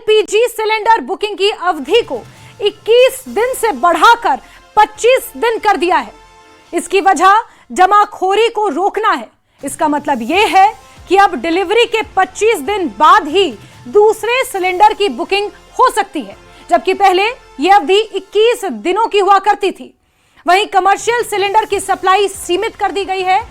LPG cylinder booking की अवधि को 21 दिन से बढ़ाकर 25 दिन कर दिया है। इसकी वजह जमाखोरी को रोकना है। इसका मतलब यह है कि अब डिलीवरी के 25 दिन बाद ही दूसरे सिलेंडर की बुकिंग हो सकती है, जबकि पहले यह अवधि 21 दिनों की हुआ करती थी। वहीं कमर्शियल सिलेंडर की सप्लाई सीमित कर दी गई है,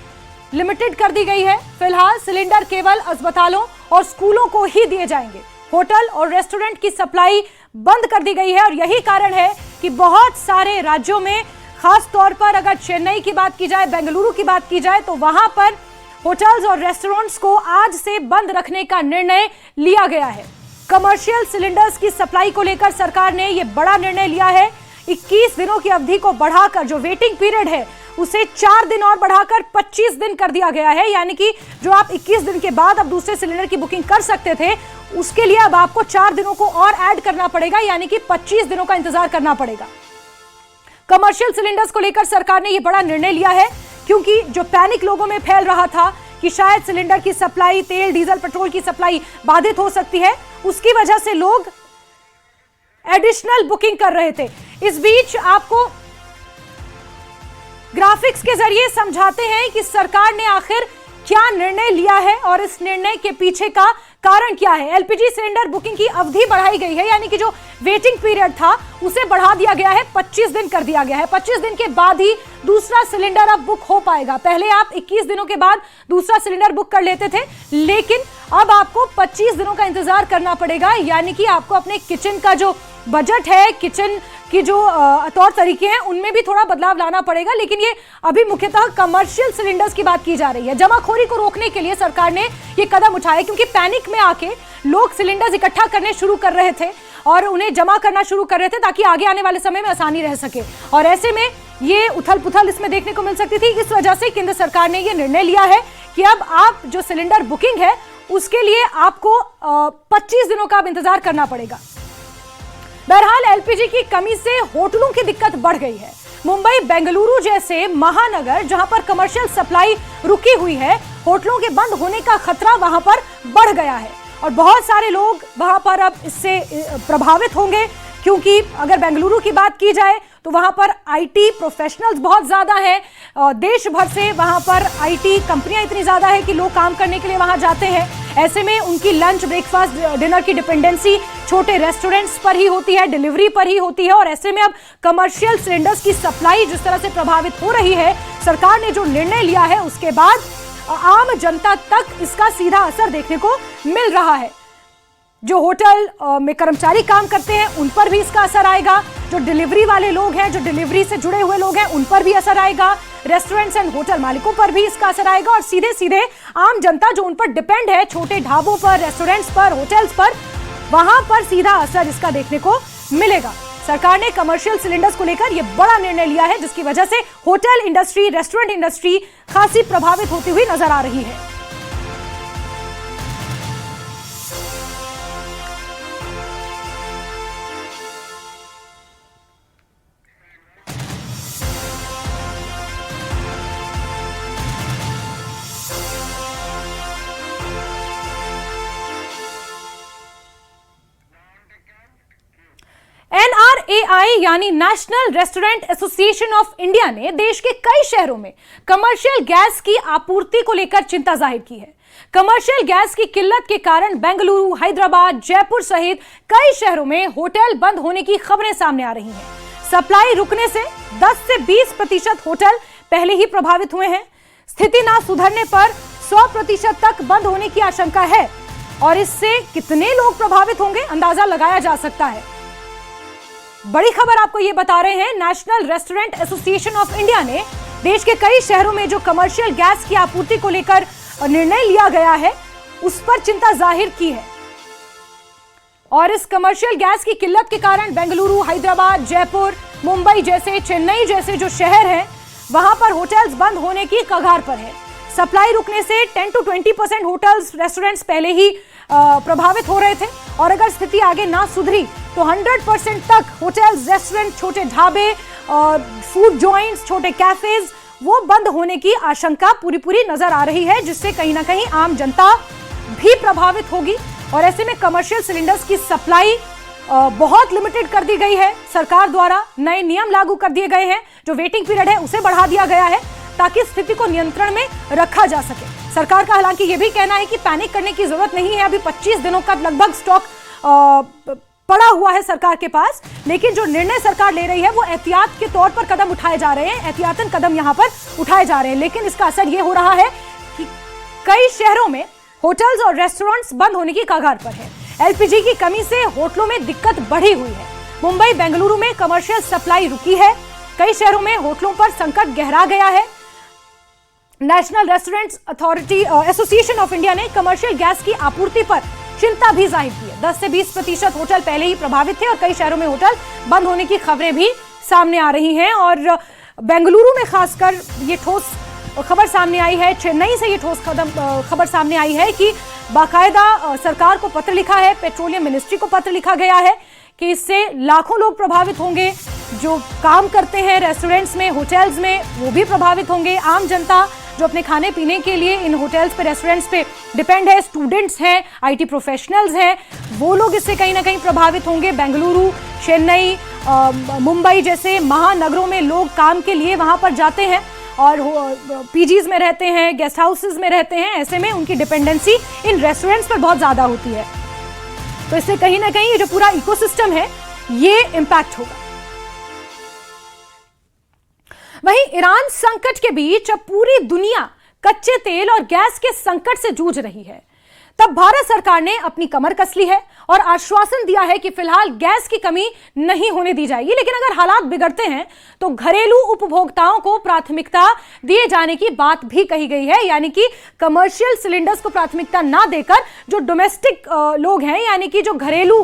लिमिटेड कर दी गई है। फिलहाल सिलेंडर केवल अस्पतालों और स्कूलों को ही दिए जाएंगे। होटल और रेस्टोरेंट की सप्लाई बंद कर दी गई है और यही कारण है कि बहुत सारे राज्यों में, खास तौर पर अगर चेन्नई की बात की जाए, बेंगलुरु की बात की जाए, तो वहां पर होटल्स और रेस्टोरेंट्स को आज से बंद रखने का निर्णय लिया गया है। कमर्शियल सिलेंडर्स की सप्लाई को लेकर सरकार ने यह बड़ा निर्णय लिया है। 21 दिनों की अवधि को बढ़ाकर, जो वेटिंग पीरियड है उसे 4 दिन और बढ़ाकर 25 दिन कर दिया गया है। यानी कि जो आप 21 दिन के बाद अब दूसरे सिलेंडर की बुकिंग कर सकते थे, उसके लिए अब आपको 4 दिनों को और ऐड करना पड़ेगा, यानी कि 25 दिनों का इंतजार करना पड़ेगा। कमर्शियल सिलेंडर्स को लेकर सरकार ने यह बड़ा निर्णय लिया है, क्योंकि जो पैनिक लोगों में फैल रहा था कि शायद सिलेंडर की सप्लाई, तेल, डीजल, पेट्रोल की सप्लाई बाधित हो सकती है, उसकी वजह से लोग एडिशनल बुकिंग कर रहे थे। इस बीच आपको ग्राफिक्स के जरिए समझाते हैं कि सरकार ने आखिर क्या निर्णय लिया है और इस निर्णय के पीछे का कारण क्या है। एलपीजी सिलेंडर बुकिंग की अवधि बढ़ाई गई है, यानी कि जो वेटिंग पीरियड था उसे बढ़ा दिया गया है, 25 दिन कर दिया गया है। 25 दिन के बाद ही दूसरा सिलेंडर अब बुक हो पाएगा। पहले आप 21 दिनों के बाद दूसरा सिलेंडर बुक कर लेते थे, लेकिन अब आपको 25 दिनों का इंतजार करना पड़ेगा। यानी कि आपको अपने किचन का जो बजट है, किचन की जो तौर तरीके हैं, उनमें भी थोड़ा बदलाव लाना पड़ेगा। लेकिन ये अभी मुख्यतः कमर्शियल सिलेंडर्स की बात की जा रही है। जमाखोरी को रोकने के लिए सरकार ने ये कदम उठाया, क्योंकि पैनिक में आके लोग सिलेंडर्स इकट्ठा करने शुरू कर रहे थे और उन्हें जमा करना शुरू कर रहे थे, ताकि आगे आने वाले समय में आसानी रह सके। और ऐसे में ये उथल पुथल इसमें देखने को मिल सकती थी। इस वजह से केंद्र सरकार ने यह निर्णय लिया है कि अब आप जो सिलेंडर बुकिंग है उसके लिए आपको 25 दिनों का अब इंतजार करना पड़ेगा। बहरहाल एलपीजी की कमी से होटलों की दिक्कत बढ़ गई है। मुंबई, बेंगलुरु जैसे महानगर जहां पर कमर्शियल सप्लाई रुकी हुई है, होटलों के बंद होने का खतरा वहां पर बढ़ गया है और बहुत सारे लोग वहां पर अब इससे प्रभावित होंगे। क्योंकि अगर बेंगलुरु की बात की जाए तो वहां पर आईटी प्रोफेशनल्स बहुत ज्यादा हैं, देश भर से वहां पर आईटी कंपनियां इतनी ज्यादा है कि लोग काम करने के लिए वहां जाते हैं। ऐसे में उनकी लंच, ब्रेकफास्ट, डिनर की डिपेंडेंसी छोटे रेस्टोरेंट्स पर ही होती है, डिलीवरी पर ही होती है। और ऐसे में अब कमर्शियल सिलेंडर्स की सप्लाई जिस तरह से प्रभावित हो रही है, सरकार ने जो निर्णय लिया है उसके बाद आम जनता तक इसका सीधा असर देखने को मिल रहा है। जो होटल में कर्मचारी काम करते हैं उन पर भी इसका असर आएगा, जो डिलीवरी वाले लोग हैं, जो डिलीवरी से जुड़े हुए लोग हैं, उन पर भी असर आएगा, रेस्टोरेंट्स एंड होटल मालिकों पर भी इसका असर आएगा और सीधे सीधे आम जनता जो उन पर डिपेंड है, छोटे ढाबों पर, रेस्टोरेंट्स पर, होटल्स पर, वहां पर सीधा असर इसका देखने को मिलेगा। सरकार ने कमर्शियल सिलेंडर्स को लेकर यह बड़ा निर्णय लिया है, जिसकी वजह से होटल इंडस्ट्री, रेस्टोरेंट इंडस्ट्री खासी प्रभावित होती हुई नजर आ रही है। एनआरएआई यानी national restaurant association of India ने देश के कई शहरों में कमर्शियल गैस की आपूर्ति को लेकर चिंता जाहिर की है। कमर्शियल गैस की किल्लत के कारण बेंगलुरु, हैदराबाद, जयपुर सहित कई शहरों में होटल बंद होने की खबरें सामने आ रही हैं। सप्लाई रुकने से 10 से 20% होटल पहले ही प्रभावित हुए हैं। स्थिति ना सुधरने पर 100% तक बंद होने की आशंका है और इससे कितने लोग प्रभावित होंगे अंदाजा लगाया जा सकता है। बड़ी खबर आपको यह बता रहे हैं, national restaurant association of India ने देश के कई शहरों में जो कमर्शियल गैस की आपूर्ति को लेकर निर्णय लिया गया है उस पर चिंता जाहिर की है। और इस कमर्शियल गैस की किल्लत के कारण बेंगलुरु, हैदराबाद, जयपुर, मुंबई जैसे, चेन्नई जैसे जो शहर हैं वहां पर होटल्स बंद होने की कगार पर है। सप्लाई रुकने से 10 to 20% होटल्स, रेस्टोरेंट्स पहले ही प्रभावित हो रहे थे और अगर स्थिति आगे ना सुधरी तो 100% तक होटल्स, रेस्टोरेंट, छोटे ढाबे, फूड जॉइंट्स, छोटे कैफेज वो बंद होने की आशंका पूरी नजर आ रही है, जिससे कहीं ना कहीं आम जनता भी प्रभावित होगी और ऐसे में कमर्शियल सिलेंडर्स की सप्लाई बहुत लिमिटेड कर दी गई है सरकार द्वारा। नए नियम लागू कर दिए गए हैं, जो वेटिंग पीरियड है उसे बढ़ा दिया गया है ताकि स्थिति को नियंत्रण में रखा जा सके। सरकार का हालांकि यह भी कहना है कि पैनिक करने की जरूरत नहीं है, अभी 25 दिनों का लगभग स्टॉक पड़ा हुआ है सरकार के पास, लेकिन जो निर्णय सरकार ले रही है वो एहतियात के तौर पर कदम उठाए जा रहे हैं, एहतियातन कदम यहां पर उठाए जा रहे हैं। लेकिन इसका असर ये हो रहा है कि कई शहरों में होटल्स और रेस्टोरेंट्स बंद होने की कगार पर है। एलपीजी की कमी से होटलों में दिक्कत बढ़ी हुई है। मुंबई, बेंगलुरु में कमर्शियल सप्लाई रुकी है। कई शहरों में होटलों पर संकट गहरा गया है। National restaurants authority association of India ने कमर्शियल गैस की आपूर्ति पर चिंता भी जाहिर की है। 10 से 20% होटल पहले ही प्रभावित थे और कई शहरों में होटल बंद होने की खबरें भी सामने आ रही हैं। और बेंगलुरु में खासकर ये ठोस खबर सामने आई है, चेन्नई से ये ठोस खबर सामने आई है कि बाकायदा सरकार को पत्र लिखा है, पेट्रोलियम मिनिस्ट्री को पत्र लिखा गया है कि इससे लाखों लोग प्रभावित होंगे। जो काम करते हैं रेस्टोरेंट्स में, होटल्स में, वो भी प्रभावित होंगे। आम जनता जो अपने खाने पीने के लिए इन होटल्स पे, रेस्टोरेंट्स पे डिपेंड है, स्टूडेंट्स हैं, आईटी प्रोफेशनल्स हैं, वो लोग इससे कहीं ना कहीं प्रभावित होंगे। बेंगलुरु, चेन्नई, मुंबई जैसे महानगरों में लोग काम के लिए वहां पर जाते हैं और पीजीज में रहते हैं, गेस्ट हाउसेस में रहते हैं। ऐसे में उनकी डिपेंडेंसी इन रेस्टोरेंट्स पर बहुत ज्यादा होती है, तो इससे कहीं ना कहीं ये जो पूरा इकोसिस्टम है ये इंपैक्ट होगा। वहीं ईरान संकट के बीच अब पूरी दुनिया कच्चे तेल और गैस के संकट से जूझ रही है। तब भारत सरकार ने अपनी कमर कस ली है और आश्वासन दिया है कि फिलहाल गैस की कमी नहीं होने दी जाएगी, लेकिन अगर हालात बिगड़ते हैं तो घरेलू उपभोक्ताओं को प्राथमिकता दिए जाने की बात भी कही गई है। यानी कि कमर्शियल सिलेंडर्स को प्राथमिकता ना देकर जो डोमेस्टिक लोग हैं, यानी कि जो घरेलू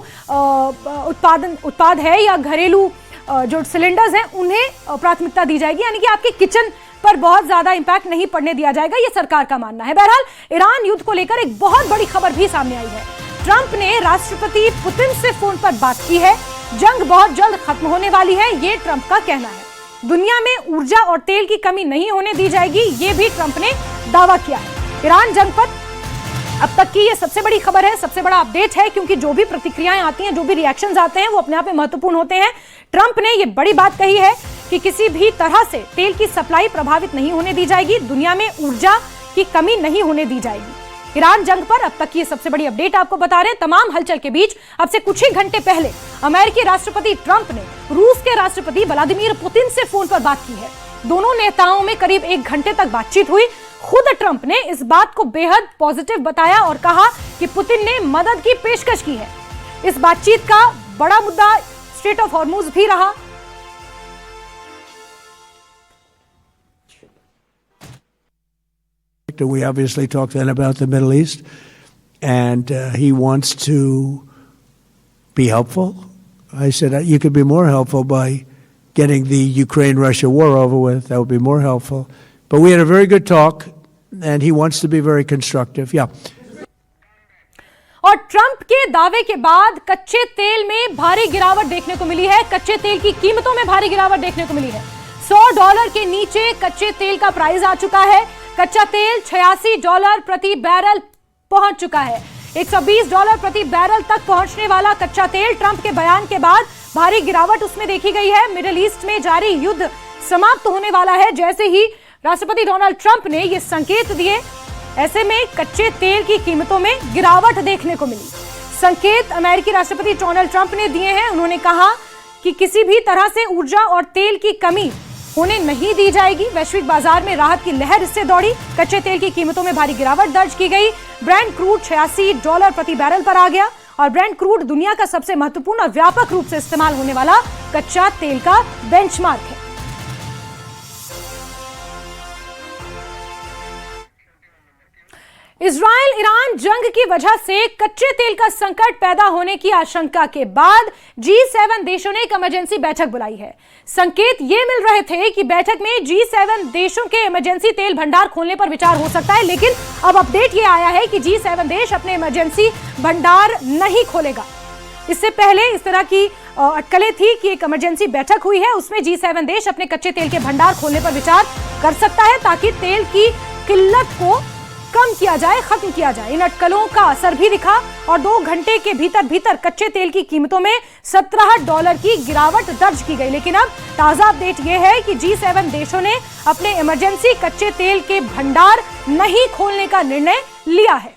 उत्पाद है या घरेलू जो सिलेंडर्स हैं उन्हें प्राथमिकता दी जाएगी। यानी कि आपके किचन पर बहुत ज्यादा इंपैक्ट नहीं पड़ने दिया जाएगा, ये सरकार का मानना है। बहरहाल ईरान युद्ध को लेकर एक बहुत बड़ी खबर भी सामने आई है। ट्रंप ने राष्ट्रपति पुतिन से फोन पर बात की है। जंग बहुत जल्द खत्म होने वाली है, ये ट्रंप का कहना है। दुनिया में ऊर्जा और तेल की कमी नहीं होने दी जाएगी, ये भी ट्रंप ने दावा किया है। ईरान जंग पर अब तक की ये सबसे बड़ी खबर है, सबसे बड़ा अपडेट है, क्योंकि जो भी प्रतिक्रियाएं आती हैं, जो भी रिएक्शंस आते हैं, वो अपने आप में महत्वपूर्ण होते हैं। ट्रंप ने ये बड़ी बात कही है कि किसी भी तरह से तेल की सप्लाई प्रभावित नहीं होने दी जाएगी, दुनिया में ऊर्जा की कमी नहीं होने दी जाएगी। ईरान जंग पर अब तक की ये सबसे बड़ी अपडेट आपको बता रहे हैं। तमाम हलचल के बीच अब से कुछ ही घंटे पहले अमेरिकी राष्ट्रपति ट्रंप ने रूस के राष्ट्रपति व्लादिमीर पुतिन से फोन पर बात की है। दोनों नेताओं में करीब 1 घंटे तक बातचीत हुई। खुद ट्रंप ने इस बात को बेहद पॉजिटिव बताया और कहा कि पुतिन ने मदद की पेशकश की है। इस बातचीत का बड़ा मुद्दा स्ट्रेट ऑफ हॉर्मुज भी रहा। We obviously talked then about the Middle East, and he wants to be helpful. I said, you could be more helpful by getting the Ukraine-Russia war over with. That would be more helpful. But we had a very good talk, and he wants to be very constructive. Yeah. और Trump के दावे के बाद कच्चे तेल में भारी गिरावट देखने को मिली है। कच्चे तेल की कीमतों में भारी गिरावट देखने को मिली है। $100 के नीचे कच्चे तेल का प्राइस आ चुका है। कच्चा तेल $86 प्रति बैरल पहुंच चुका है। $120 प्रति बैरल तक पहुंचने वाला कच्चा तेल ट्रंप के बयान के बाद भारी गिरावट उसमें देखी गई है। मिडिल ईस्ट में जारी युद्ध समाप्त होने वाला है जैसे ही राष्ट्रपति डोनाल्ड ट्रंप ने ये संकेत दिए, ऐसे में कच्चे तेल की कीमतों में गिरावट देखने को मिली। संकेत अमेरिकी राष्ट्रपति डोनाल्ड ट्रंप ने दिए हैं। उन्होंने कहा कि किसी भी तरह से ऊर्जा और तेल की कमी होने नहीं दी जाएगी। वैश्विक बाजार में राहत की लहर इससे दौड़ी। कच्चे तेल की कीमतों में भारी गिरावट दर्ज की गई। ब्रेंट क्रूड $86 प्रति बैरल पर आ गया और ब्रेंट क्रूड दुनिया का सबसे महत्वपूर्ण और व्यापक रूप से इस्तेमाल होने वाला कच्चा तेल का बेंचमार्क है। इजराइल ईरान जंग की वजह से कच्चे तेल का संकट पैदा होने की आशंका के बाद G7 देशों ने एक इमरजेंसी बैठक बुलाई है। संकेत ये मिल रहे थे कि बैठक में G7 देशों के इमरजेंसी तेल भंडार खोलने पर विचार हो सकता है, लेकिन अब अपडेट ये आया है कि G7 देश अपने इमरजेंसी भंडार नहीं खोलेगा। इससे पहले इस तरह की अटकलें थी कि एक इमरजेंसी बैठक हुई है, उसमें G7 देश अपने कच्चे तेल के भंडार खोलने पर विचार कर सकता है ताकि तेल की किल्लत को कम किया जाए, खत्म किया जाए। इन अटकलों का असर भी दिखा और 2 घंटे के भीतर कच्चे तेल की कीमतों में $17 की गिरावट दर्ज की गई। लेकिन अब ताजा अपडेट यह है कि G7 देशों ने अपने इमरजेंसी कच्चे तेल के भंडार नहीं खोलने का निर्णय लिया है।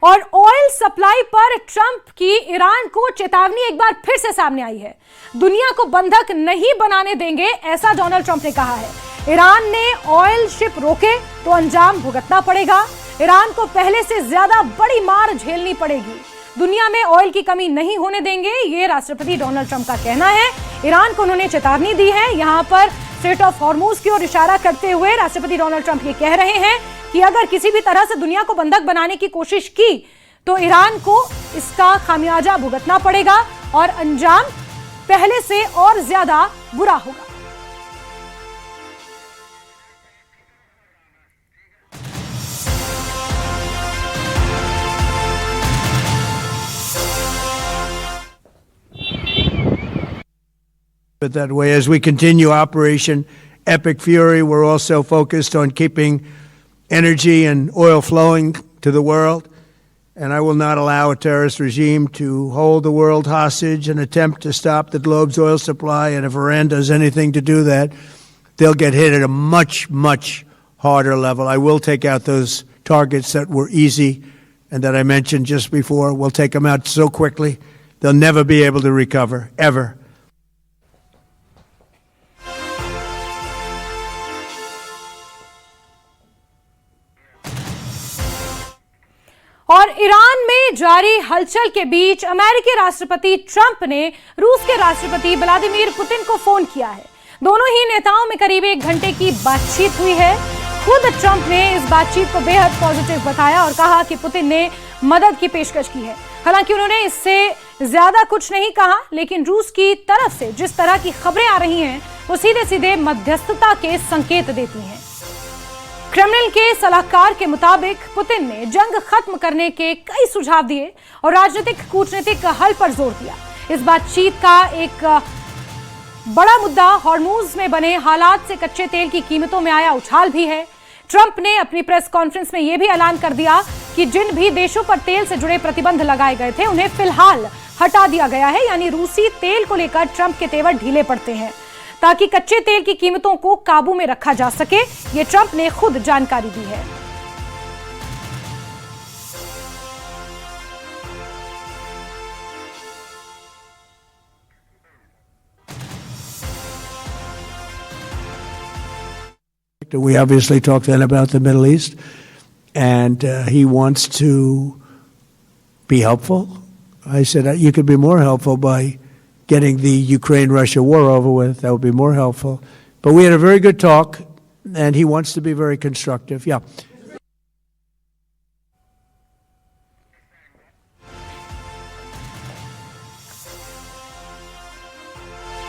और ऑयल सप्लाई पर ट्रंप की ईरान को चेतावनी एक बार फिर से सामने आई है। दुनिया को बंधक नहीं बनाने देंगे, ऐसा डोनाल्ड ट्रंप ने कहा है। ईरान ने ऑयल शिप रोके तो अंजाम भुगतना पड़ेगा। ईरान को पहले से ज्यादा बड़ी मार झेलनी पड़ेगी। दुनिया में ऑयल की कमी नहीं होने देंगे, ये राष्ट्रपति डोनाल्ड ट्रंप का कहना है। ईरान को उन्होंने चेतावनी दी है। यहां पर स्ट्रेट ऑफ हॉर्मूज की ओर इशारा करते हुए राष्ट्रपति डोनाल्ड ट्रंप ये कह रहे हैं कि अगर किसी भी तरह से दुनिया को बंधक बनाने की कोशिश की तो ईरान को इसका खामियाजा भुगतना पड़ेगा और अंजाम पहले से और ज्यादा बुरा होगा। But that way, as we continue Operation Epic Fury, we're also focused on keeping energy and oil flowing to the world. And I will not allow a terrorist regime to hold the world hostage and attempt to stop the globe's oil supply. And if Iran does anything to do that, they'll get hit at a much, much harder level. I will take out those targets that were easy and that I mentioned just before. We'll take them out so quickly, they'll never be able to recover, ever. और Iran में जारी हलचल के बीच अमेरिकी राष्ट्रपति Trump ने रूस के राष्ट्रपति व्लादिमीर पुतिन को फोन किया है। दोनों ही नेताओं में करीब 1 घंटे की बातचीत हुई है। खुद ट्रंप ने इस बातचीत को बेहद पॉजिटिव बताया और कहा कि पुतिन ने मदद की पेशकश की है। हालांकि उन्होंने इससे ज्यादा कुछ नहीं कहा, लेकिन रूस की तरफ से जिस तरह की खबरें आ रही हैं वो सीधे सीधे मध्यस्थता के संकेत देती हैं। क्रेमलिन के सलाहकार के मुताबिक पुतिन ने जंग खत्म करने के कई सुझाव दिए और राजनीतिक कूटनीतिक हल पर जोर दिया। इस बातचीत का एक बड़ा मुद्दा हॉर्मूज में बने हालात से कच्चे तेल की कीमतों में आया उछाल भी है। ट्रंप ने अपनी प्रेस कॉन्फ्रेंस में यह भी ऐलान कर दिया कि जिन भी देशों पर तेल से जुड़े प्रतिबंध लगाए गए थे उन्हें फिलहाल हटा दिया गया है। यानी रूसी तेल को लेकर ट्रंप के तेवर ढीले पड़ते हैं ताकि कच्चे तेल की कीमतों को काबू में रखा जा सके। ये ट्रंप ने खुद जानकारी दी है। We obviously talked then about the Middle East, and he wants to be helpful. I said, you could be more helpful by getting the Ukraine-Russia war over with. That would be more helpful. But we had a very good talk, and he wants to be very constructive. Yeah.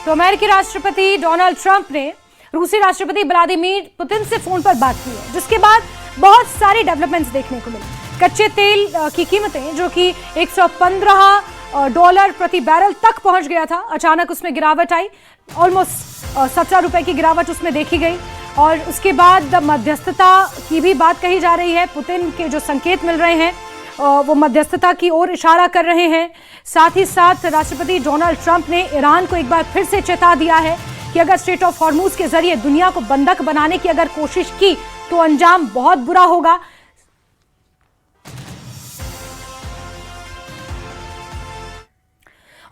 तो अमेरिकी राष्ट्रपति Donald Trump ने रूसी राष्ट्रपति Vladimir Putin से phone पर बात की है, जिसके बाद बहुत सारी डेवलपमेंट्स देखने को मिली। कच्चे तेल की कीमतें जो कि $115 प्रति बैरल तक पहुंच गया था, अचानक उसमें गिरावट आई। ऑलमोस्ट ₹17 की गिरावट उसमें देखी गई और उसके बाद मध्यस्थता की भी बात कही जा रही है। पुतिन के जो संकेत मिल रहे हैं वो मध्यस्थता की ओर इशारा कर रहे हैं। साथ ही साथ राष्ट्रपति डोनाल्ड ट्रंप ने ईरान को एक बार फिर से चेता दिया है कि अगर स्ट्रेट ऑफ हॉर्मूज के जरिए दुनिया को बंधक बनाने की अगर कोशिश की तो अंजाम बहुत बुरा होगा।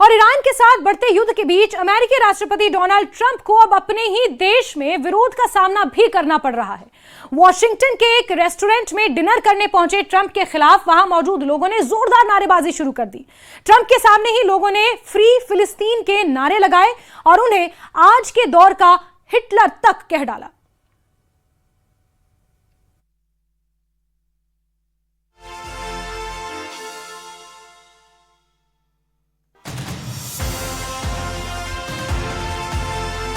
और ईरान के साथ बढ़ते युद्ध के बीच अमेरिकी राष्ट्रपति डोनाल्ड ट्रंप को अब अपने ही देश में विरोध का सामना भी करना पड़ रहा है। वॉशिंगटन के एक रेस्टोरेंट में डिनर करने पहुंचे ट्रंप के खिलाफ वहां मौजूद लोगों ने जोरदार नारेबाजी शुरू कर दी। ट्रंप के सामने ही लोगों ने फ्री फिलिस्तीन के नारे लगाए और उन्हें आज के दौर का हिटलर तक कह डाला।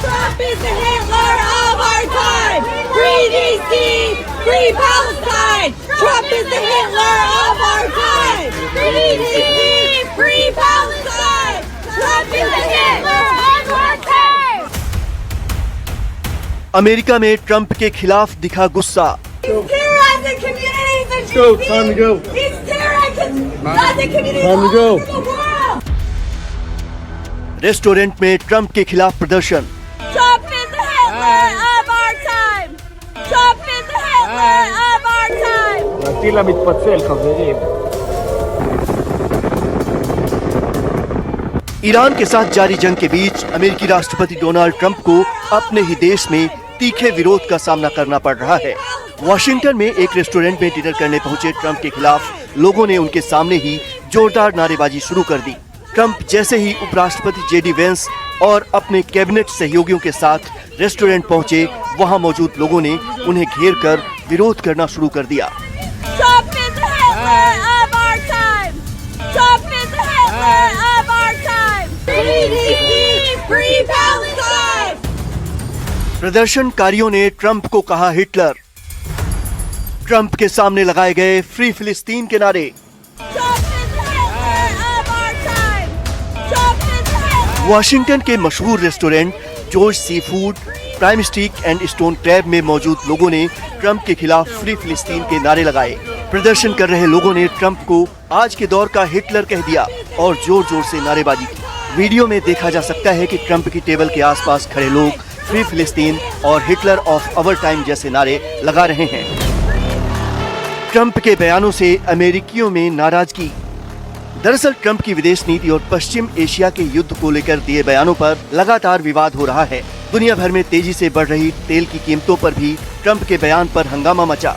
Trump is the Hitler of our time! Free DC! Free Palestine! Trump is the Hitler of our time! Free DC! Free Palestine! Trump is the Hitler of our time! America में Trump के खिलाफ दिखा गुस्सा। He's terrorizing communities in Go, time to go. He's terrorizing communities Time to all go. over the world. Restaurant में Trump के खिलाफ प्रदर्शन। Trump is the Hitler of our time. Trump is the Hitler of our time. הטיל המתפצל, חברים. Iran के साथ जारी जंग के बीच अमेरिकी राष्ट्रपति डोनाल्ड ट्रंप को अपने ही देश में तीखे विरोध का सामना करना पड़ रहा है। वॉशिंगटन में एक रेस्टोरेंट में डिनर करने पहुंचे ट्रंप के खिलाफ लोगों ने उनके सामने ही जोरदार नारेबाजी शुरू कर दी। ट्रंप जैसे ही उपराष्ट्रपति जेडी वेंस और अपने कैबिनेट सहयोगियों के साथ रेस्टोरेंट पहुंचे, वहां मौजूद लोगों ने उन्हें घेर कर विरोध करना शुरू कर दिया। Trump is the Hitler of our time. Trump is the Hitler of our time. Free DC, free Palestine. प्रदर्शनकारियों ने ट्रंप को कहा हिटलर। ट्रंप के सामने लगाए गए फ्री फिलिस्तीन के नारे। Trump is the Hitler of our time. Trump is the Hitler. Washington के मशहूर रेस्टोरेंट जॉर्ज seafood, prime steak and stone crab में मौजूद लोगों ने ट्रंप के खिलाफ फ्री फिलिस्तीन के नारे लगाए। प्रदर्शन कर रहे लोगों ने ट्रंप को आज के दौर का हिटलर कह दिया और जोर जोर से नारेबाजी की। वीडियो में देखा जा सकता है कि ट्रंप की टेबल के आसपास खड़े लोग फ्री फिलिस्तीन और हिटलर ऑफ अवर टाइम जैसे नारे लगा रहे हैं। ट्रंप के बयानों से अमेरिकियों में नाराजगी। दरअसल ट्रंप की विदेश नीति और पश्चिम एशिया के युद्ध को लेकर दिए बयानों पर लगातार विवाद हो रहा है। दुनिया भर में तेजी से बढ़ रही तेल की कीमतों पर भी ट्रंप के बयान पर हंगामा मचा।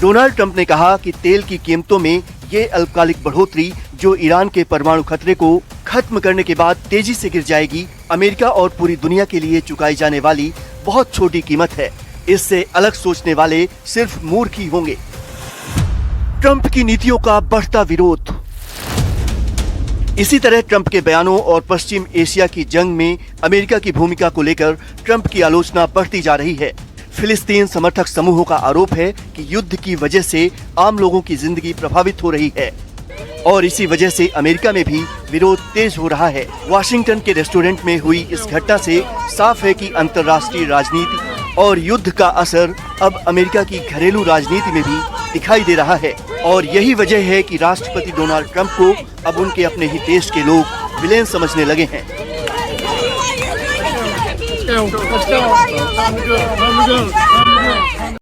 डोनाल्ड ट्रंप ने कहा कि तेल की कीमतों में ये अल्पकालिक बढ़ोतरी जो ईरान के परमाणु खतरे को खत्म करने के बाद तेजी से गिर जाएगी, अमेरिका और पूरी दुनिया के लिए चुकाई जाने वाली बहुत छोटी कीमत है। इससे अलग सोचने वाले सिर्फ मूर्ख ही होंगे। ट्रंप की नीतियों का बढ़ता विरोध। इसी तरह ट्रंप के बयानों और पश्चिम एशिया की जंग में अमेरिका की भूमिका को लेकर ट्रंप की आलोचना बढ़ती जा रही है। फिलिस्तीन समर्थक समूहों का आरोप है कि युद्ध की वजह से आम लोगों की जिंदगी प्रभावित हो रही है और इसी वजह से अमेरिका में भी विरोध तेज हो रहा है। वॉशिंगटन के रेस्टोरेंट में हुई इस घटना से साफ है कि अंतर्राष्ट्रीय राजनीति और युद्ध का असर अब अमेरिका की घरेलू राजनीति में भी दिखाई दे रहा है और यही वजह है कि राष्ट्रपति डोनाल्ड ट्रंप को अब उनके अपने ही देश के लोग विलेन समझने लगे हैं। Let's go. Time to go. Time to go.